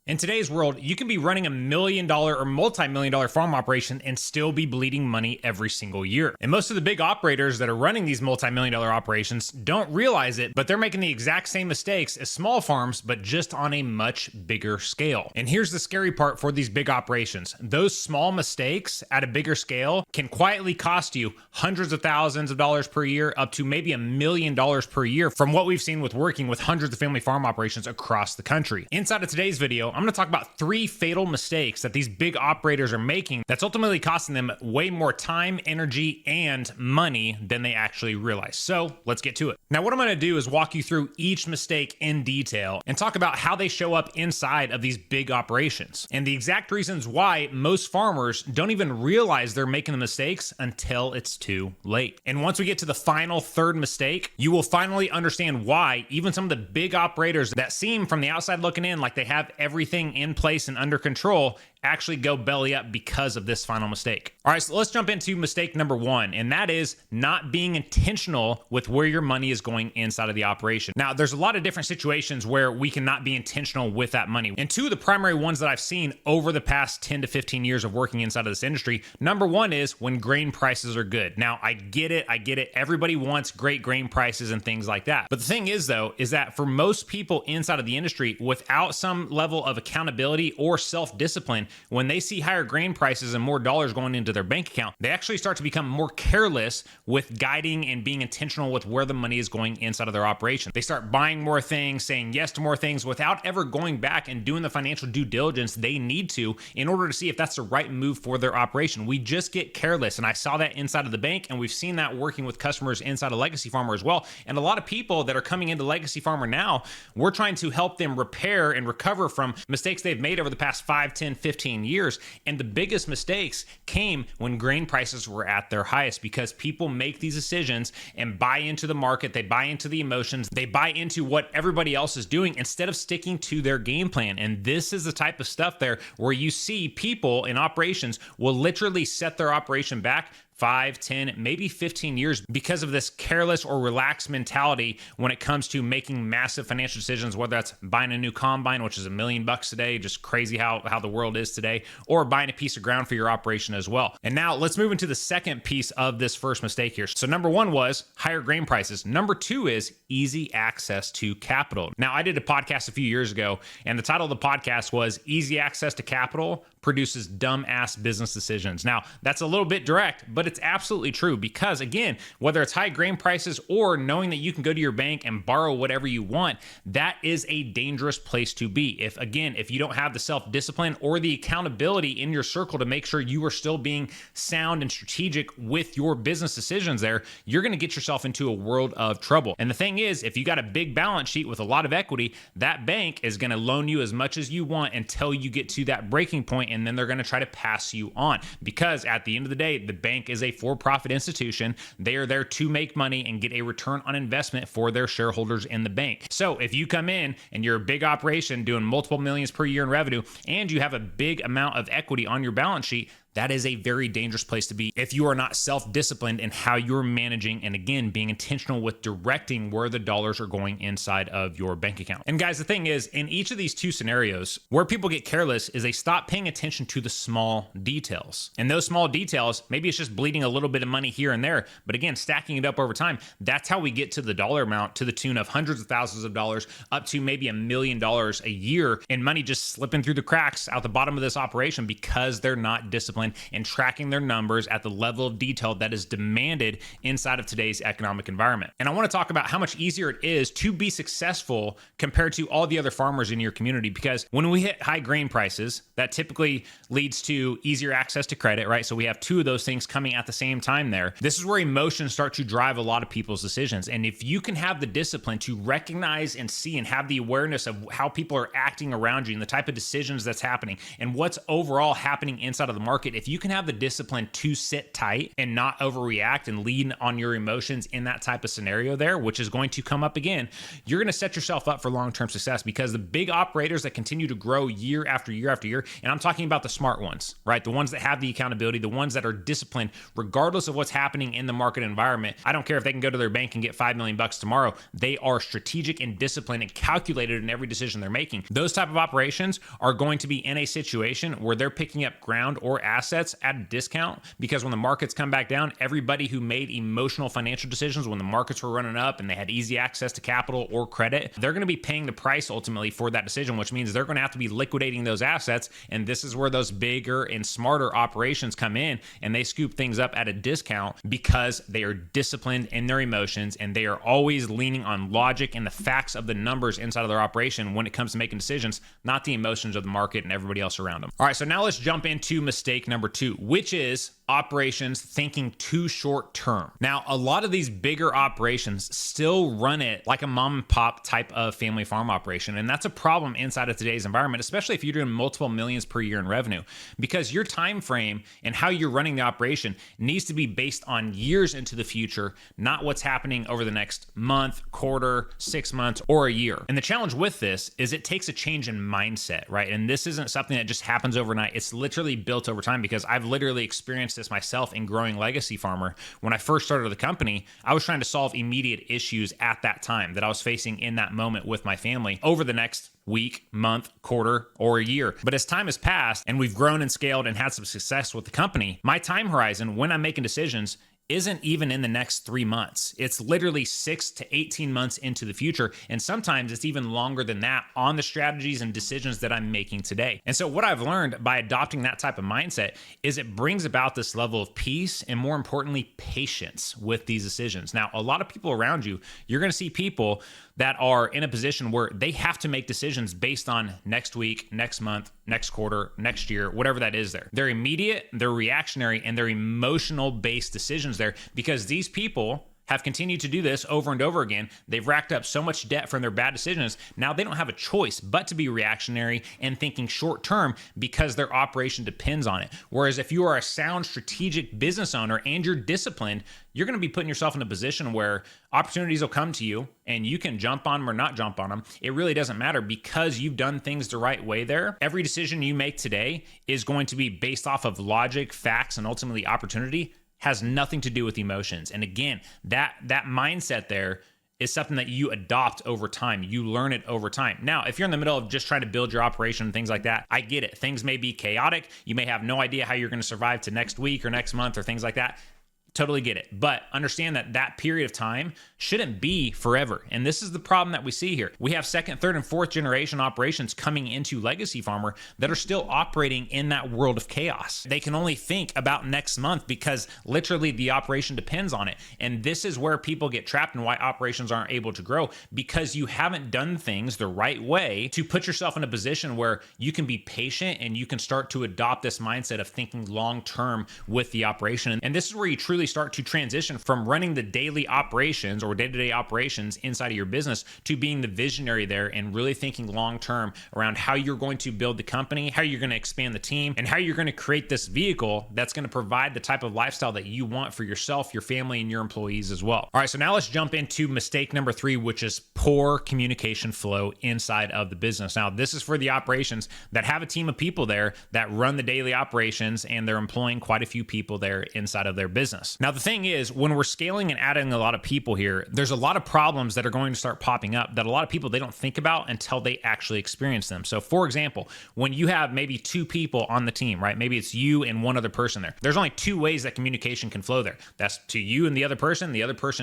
In today's world, you can be running $1 million or multi-million dollar farm operation and still be bleeding money every single year. And most of the big operators that are running these multi-million dollar operations don't realize it, but they're making the exact same mistakes as small farms, but just on a much bigger scale. And here's the scary part for these big operations. Those small mistakes at a bigger scale can quietly cost you hundreds of thousands of dollars per year, up to maybe $1 million per year, from what we've seen with working with hundreds of family farm operations across the country. Inside of today's video, I'm going to talk about 3 fatal mistakes that these big operators are making that's ultimately costing them way more time, energy, and money than they actually realize. So let's get to it. Now, what I'm going to do is walk you through each mistake in detail and talk about how they show up inside of these big operations and the exact reasons why most farmers don't even realize they're making the mistakes until it's too late. And once we get to the final third mistake, you will finally understand why even some of the big operators that seem from the outside looking in like they have everything in place and under control actually go belly up because of this final mistake. All right, so let's jump into mistake number 1, and that is not being intentional with where your money is going inside of the operation. Now, there's a lot of different situations where we cannot be intentional with that money. And 2 of the primary ones that I've seen over the past 10 to 15 years of working inside of this industry, number 1 is when grain prices are good. Now, I get it. Everybody wants great grain prices and things like that. But the thing is, though, is that for most people inside of the industry, without some level of accountability or self-discipline, when they see higher grain prices and more dollars going into their bank account, they actually start to become more careless with guiding and being intentional with where the money is going inside of their operation. They start buying more things, saying yes to more things without ever going back and doing the financial due diligence they need to in order to see if that's the right move for their operation. We just get careless, and I saw that inside of the bank, and we've seen that working with customers inside of Legacy Farmer as well. And a lot of people that are coming into Legacy Farmer now, we're trying to help them repair and recover from mistakes they've made over the past 5, 10, 15 years. And the biggest mistakes came when grain prices were at their highest, because people make these decisions and buy into the market, they buy into the emotions, they buy into what everybody else is doing instead of sticking to their game plan. And this is the type of stuff there where you see people in operations will literally set their operation back 5, 10, maybe 15 years because of this careless or relaxed mentality when it comes to making massive financial decisions, whether that's buying a new combine, which is $1 million today, just crazy how the world is today, or buying a piece of ground for your operation as well. And now let's move into the second piece of this first mistake here. So number 1 was higher grain prices. Number 2 is easy access to capital. Now, I did a podcast a few years ago, and the title of the podcast was Easy Access to Capital Produces Dumbass Business Decisions. Now, that's a little bit direct, but it's absolutely true, because again, whether it's high grain prices or knowing that you can go to your bank and borrow whatever you want, that is a dangerous place to be. If you don't have the self-discipline or the accountability in your circle to make sure you are still being sound and strategic with your business decisions there, you're going to get yourself into a world of trouble. And the thing is, if you got a big balance sheet with a lot of equity, that bank is going to loan you as much as you want until you get to that breaking point, and then they're going to try to pass you on, because at the end of the day, the bank is a for-profit institution. They are there to make money and get a return on investment for their shareholders in the bank. So if you come in and you're a big operation doing multiple millions per year in revenue, and you have a big amount of equity on your balance sheet, that is a very dangerous place to be if you are not self-disciplined in how you're managing and, again, being intentional with directing where the dollars are going inside of your bank account. And guys, the thing is, in each of these 2 scenarios, where people get careless is they stop paying attention to the small details. And those small details, maybe it's just bleeding a little bit of money here and there, but again, stacking it up over time, that's how we get to the dollar amount to the tune of hundreds of thousands of dollars up to maybe $1 million a year in money just slipping through the cracks out the bottom of this operation because they're not disciplined and tracking their numbers at the level of detail that is demanded inside of today's economic environment. And I want to talk about how much easier it is to be successful compared to all the other farmers in your community, because when we hit high grain prices, that typically leads to easier access to credit, right? So we have 2 of those things coming at the same time there. This is where emotions start to drive a lot of people's decisions. And if you can have the discipline to recognize and see and have the awareness of how people are acting around you and the type of decisions that's happening and what's overall happening inside of the market market, if you can have the discipline to sit tight and not overreact and lean on your emotions in that type of scenario there, which is going to come up again, you're going to set yourself up for long-term success, because the big operators that continue to grow year after year after year, and I'm talking about the smart ones, right? The ones that have the accountability, the ones that are disciplined, regardless of what's happening in the market environment. I don't care if they can go to their bank and get $5 million tomorrow. They are strategic and disciplined and calculated in every decision they're making. Those type of operations are going to be in a situation where they're picking up ground or assets at a discount, because when the markets come back down, everybody who made emotional financial decisions when the markets were running up and they had easy access to capital or credit, they're going to be paying the price ultimately for that decision, which means they're going to have to be liquidating those assets. And this is where those bigger and smarter operations come in, and they scoop things up at a discount because they are disciplined in their emotions, and they are always leaning on logic and the facts of the numbers inside of their operation when it comes to making decisions, not the emotions of the market and everybody else around them. All right, so now let's jump into mistake number 2, which is operations thinking too short term. Now, a lot of these bigger operations still run it like a mom and pop type of family farm operation. And that's a problem inside of today's environment, especially if you're doing multiple millions per year in revenue, because your time frame and how you're running the operation needs to be based on years into the future, not what's happening over the next month, quarter, 6 months, or a year. And the challenge with this is it takes a change in mindset, right? And this isn't something that just happens overnight. It's literally built over time, because I've literally experienced this myself in growing Legacy Farmer. When I first started the company, I was trying to solve immediate issues at that time that I was facing in that moment with my family over the next week, month, quarter, or a year. But as time has passed and we've grown and scaled and had some success with the company, my time horizon when I'm making decisions isn't even in the next 3 months. It's literally 6 to 18 months into the future. And sometimes it's even longer than that on the strategies and decisions that I'm making today. And so what I've learned by adopting that type of mindset is it brings about this level of peace and, more importantly, patience with these decisions. Now, a lot of people around you, you're going to see people that are in a position where they have to make decisions based on next week, next month, next quarter, next year, whatever that is there. They're immediate, they're reactionary, and they're emotional based decisions there, because these people have continued to do this over and over again. They've racked up so much debt from their bad decisions. Now they don't have a choice but to be reactionary and thinking short term, because their operation depends on it. Whereas if you are a sound strategic business owner and you're disciplined, you're going to be putting yourself in a position where opportunities will come to you and you can jump on them or not jump on them. It really doesn't matter, because you've done things the right way there. Every decision you make today is going to be based off of logic, facts, and ultimately opportunity. Has nothing to do with emotions. And again, that mindset there is something that you adopt over time. You learn it over time. Now, if you're in the middle of just trying to build your operation and things like that, I get it. Things may be chaotic. You may have no idea how you're going to survive to next week or next month or things like that. Totally get it. But understand that that period of time shouldn't be forever. And this is the problem that we see here. We have second, third, and fourth generation operations coming into Legacy Farmer that are still operating in that world of chaos. They can only think about next month because literally the operation depends on it. And this is where people get trapped and why operations aren't able to grow, because you haven't done things the right way to put yourself in a position where you can be patient and you can start to adopt this mindset of thinking long-term with the operation. And this is where you truly start to transition from running the daily operations or day-to-day operations inside of your business to being the visionary there and really thinking long-term around how you're going to build the company, how you're going to expand the team, and how you're going to create this vehicle that's going to provide the type of lifestyle that you want for yourself, your family, and your employees as well. All right, so now let's jump into mistake number 3, which is poor communication flow inside of the business. Now, this is for the operations that have a team of people there that run the daily operations, and they're employing quite a few people there inside of their business. Now, the thing is, when we're scaling and adding a lot of people here, there's a lot of problems that are going to start popping up that a lot of people, they don't think about until they actually experience them. So for example, when you have maybe 2 people on the team, right? Maybe it's you and one other person there. There's only 2 ways that communication can flow there. That's to you and the other person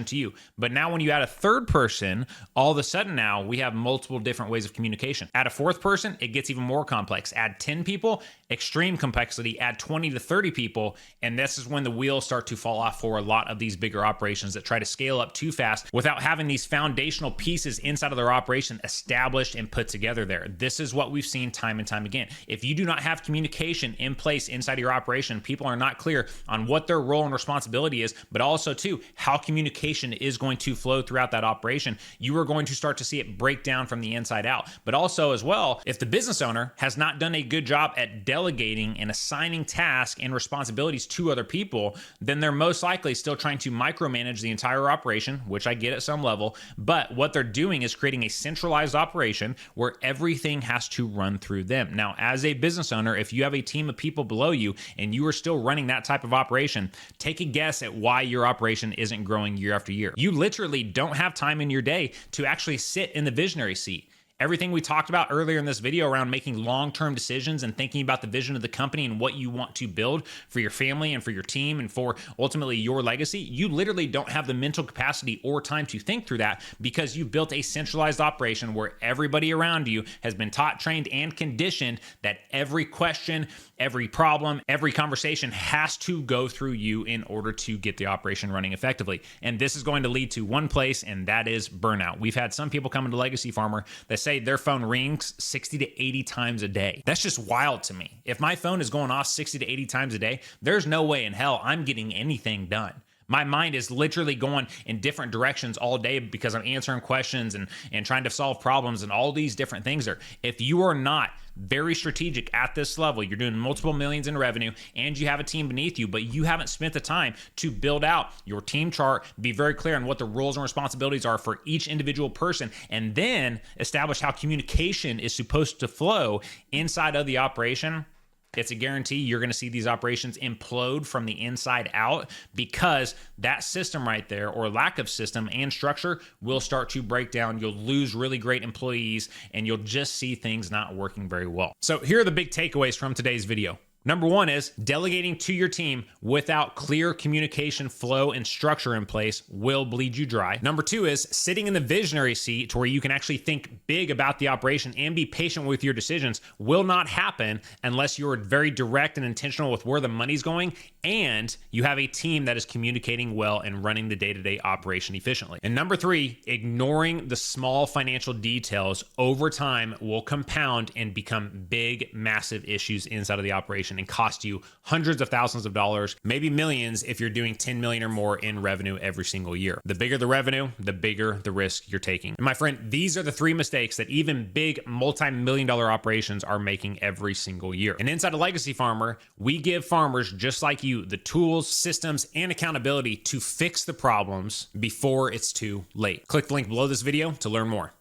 to you. But now when you add a third person, all of a sudden now we have multiple different ways of communication. Add a 4th person, it gets even more complex. Add 10 people, extreme complexity. Add 20 to 30 people, and this is when the wheels start to fall off for a lot of these bigger operations that try to scale up too fast without having these foundational pieces inside of their operation established and put together there. This is what we've seen time and time again. If you do not have communication in place inside of your operation, people are not clear on what their role and responsibility is, but also too, how communication is going to flow throughout that operation, you are going to start to see it break down from the inside out. But also as well, if the business owner has not done a good job at delegating and assigning tasks and responsibilities to other people, then they're most likely still trying to micromanage the entire operation, which I get at some level, but what they're doing is creating a centralized operation where everything has to run through them. Now, as a business owner, if you have a team of people below you and you are still running that type of operation, take a guess at why your operation isn't growing year after year. You literally don't have time in your day to actually sit in the visionary seat. Everything we talked about earlier in this video around making long-term decisions and thinking about the vision of the company and what you want to build for your family and for your team and for ultimately your legacy, you literally don't have the mental capacity or time to think through that because you built a centralized operation where everybody around you has been taught, trained, and conditioned that every question, every problem, every conversation has to go through you in order to get the operation running effectively. And this is going to lead to one place, and that is burnout. We've had some people come into Legacy Farmer that say their phone rings 60 to 80 times a day. That's just wild to me. If my phone is going off 60 to 80 times a day, there's no way in hell I'm getting anything done. My mind is literally going in different directions all day because I'm answering questions and trying to solve problems and all these different things there. If you are not very strategic at this level, you're doing multiple millions in revenue and you have a team beneath you, but you haven't spent the time to build out your team chart, be very clear on what the roles and responsibilities are for each individual person, and then establish how communication is supposed to flow inside of the operation, it's a guarantee you're going to see these operations implode from the inside out because that system right there, or lack of system and structure, will start to break down. You'll lose really great employees and you'll just see things not working very well. So here are the big takeaways from today's video. Number one is delegating to your team without clear communication flow and structure in place will bleed you dry. Number two is sitting in the visionary seat to where you can actually think big about the operation and be patient with your decisions will not happen unless you're very direct and intentional with where the money's going and you have a team that is communicating well and running the day-to-day operation efficiently. And number three, ignoring the small financial details over time will compound and become big, massive issues inside of the operation and cost you hundreds of thousands of dollars, maybe millions if you're doing 10 million or more in revenue every single year. The bigger the revenue, the bigger the risk you're taking. And my friend, these are the three mistakes that even big multi-million dollar operations are making every single year. And inside a Legacy Farmer, we give farmers just like you the tools, systems, and accountability to fix the problems before it's too late. Click the link below this video to learn more.